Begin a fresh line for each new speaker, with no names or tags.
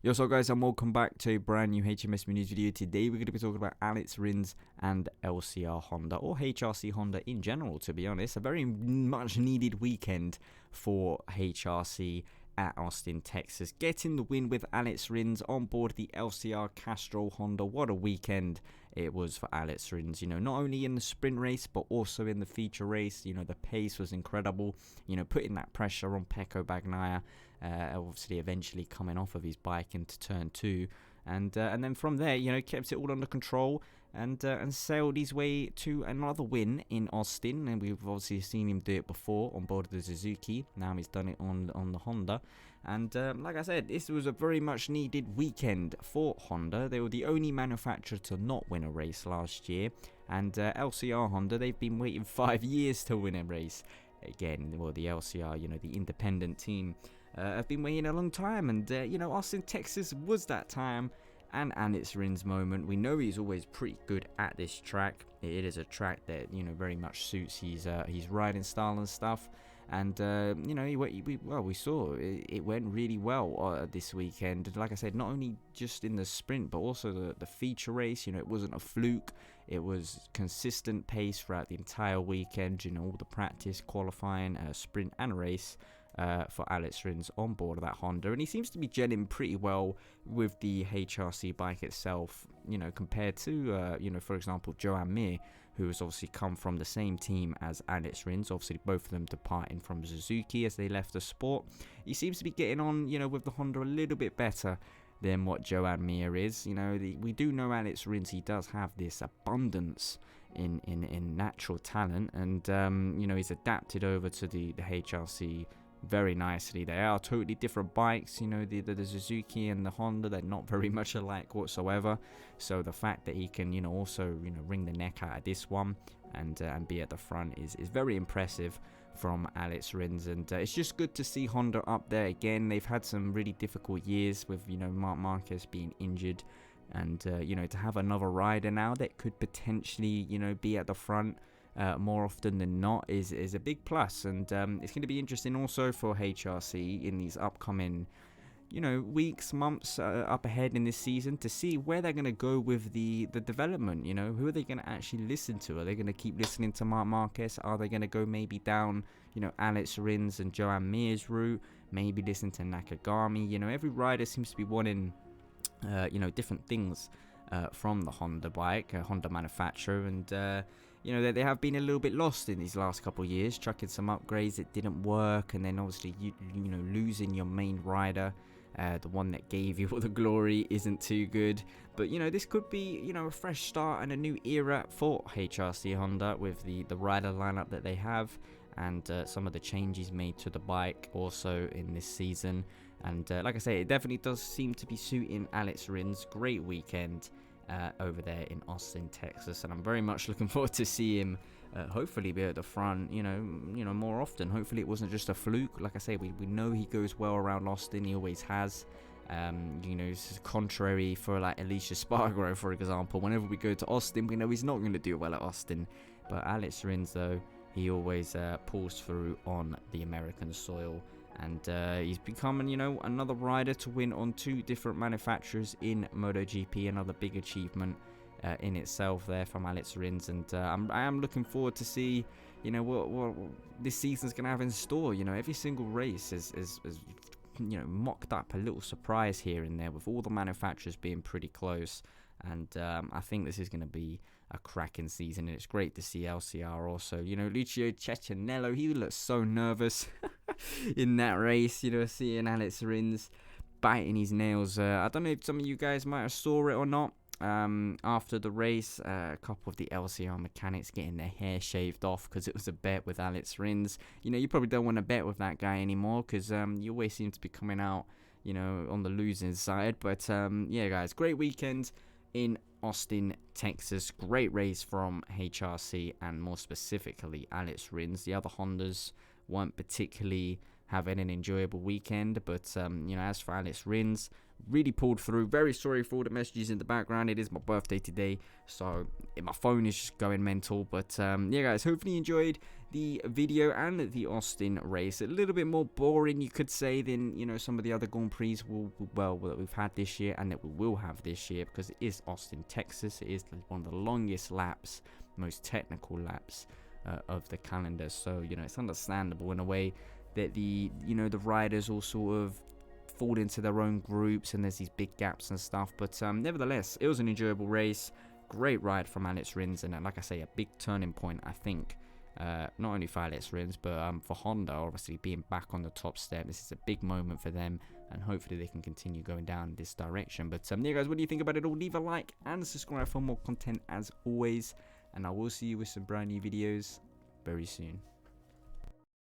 Yo, so guys, and welcome back to a brand new HMS news video. Today we're going to be talking about Alex Rins and LCR Honda, or HRC Honda in general, to be honest. A very much needed weekend for HRC at Austin, Texas. Getting the win with Alex Rins on board the LCR Castrol Honda. What a weekend it was for Alex Rins, not only in the sprint race, but also in the feature race. The pace was incredible, putting that pressure on Pecco Bagnaia, obviously eventually coming off of his bike into turn 2. And then from there, kept it all under control and sailed his way to another win in Austin. And we've obviously seen him do it before on board the Suzuki. Now he's done it on the Honda. And like I said, this was a very much needed weekend for Honda. They were the only manufacturer to not win a race last year. And LCR Honda, they've been waiting 5 years to win a race. Again, well, the LCR, the independent team, have been waiting a long time. And, Austin, Texas was that time. And Alex Rins' moment. We know he's always pretty good at this track. It is a track that very much suits his riding style and stuff. And we saw it went really well this weekend. Like I said, not only just in the sprint, but also the feature race. It wasn't a fluke. It was consistent pace throughout the entire weekend. All the practice, qualifying, sprint, and race. For Alex Rins on board of that Honda, and he seems to be gelling pretty well with the HRC bike itself, compared to, for example, Joan Mir, who has obviously come from the same team as Alex Rins, obviously both of them departing from Suzuki as they left the sport. He seems to be getting on, with the Honda a little bit better than what Joan Mir is. We do know Alex Rins, he does have this abundance in natural talent, and, he's adapted over to the HRC very nicely. They are totally different bikes, the Suzuki and the Honda, they're not very much alike whatsoever. So the fact that he can, also, wring the neck out of this one and be at the front is very impressive from Alex Rins. And it's just good to see Honda up there again. They've had some really difficult years with, Marc Marquez being injured. And, to have another rider now that could potentially, be at the front more often than not is a big plus. And it's going to be interesting also for HRC in these upcoming weeks, months up ahead in this season to see where they're going to go with the development. Who are they going to actually listen to? Are they going to keep listening to Marc Marquez? Are they going to go maybe down Alex Rins and Joan Mir's route, maybe listen to Nakagami? Every rider seems to be wanting different things from the Honda bike, Honda manufacturer, and they have been a little bit lost in these last couple of years, chucking some upgrades that didn't work, and then obviously losing your main rider, the one that gave you all the glory, isn't too good. But this could be a fresh start and a new era for HRC Honda with the rider lineup that they have, and some of the changes made to the bike also in this season. And like I say, it definitely does seem to be suiting Alex Rins. Great weekend over there in Austin, Texas, and I'm very much looking forward to see him hopefully be at the front, more often. Hopefully it wasn't just a fluke. Like I say, we know he goes well around Austin. He always has. It's contrary for like Alicia Spargo, for example. Whenever we go to Austin, we know he's not going to do well at Austin. But Alex Rins, though, he always pulls through on the American soil. And he's becoming, another rider to win on 2 different manufacturers in MotoGP. Another big achievement in itself there from Alex Rins. And I am looking forward to see, what this season's going to have in store. Every single race is mocked up a little surprise here and there, with all the manufacturers being pretty close. And I think this is going to be a cracking season, and it's great to see LCR also. Lucio Cecchinello, he looks so nervous in that race, seeing Alex Rins biting his nails. I don't know if some of you guys might have saw it or not. After the race, a couple of the LCR mechanics getting their hair shaved off because it was a bet with Alex Rins. You probably don't want to bet with that guy anymore because you always seem to be coming out, on the losing side. But yeah, guys, great weekend in Austin, Texas. Great race from HRC and more specifically Alex Rins. The other Hondas weren't particularly having an enjoyable weekend. But you know, as for Alex Rins, really pulled through. Very sorry for all the messages in the background. It is my birthday today, so my phone is just going mental. But yeah, guys, hopefully you enjoyed the video and the Austin race. A little bit more boring, you could say, than, you know, some of the other Grand Prix that we've had this year and that we will have this year, because it is Austin, Texas. It is one of the longest laps, most technical laps of the calendar. So, you know, it's understandable in a way that the riders all sort of fall into their own groups and there's these big gaps and stuff. But nevertheless, it was an enjoyable race. Great ride from Alex Rins, and like I say, a big turning point, I think. Not only for Alex Rins, but for Honda, obviously being back on the top step. This is a big moment for them, and hopefully they can continue going down this direction. But yeah, guys, what do you think about it all? Leave a like and subscribe for more content as always, and I will see you with some brand new videos very soon.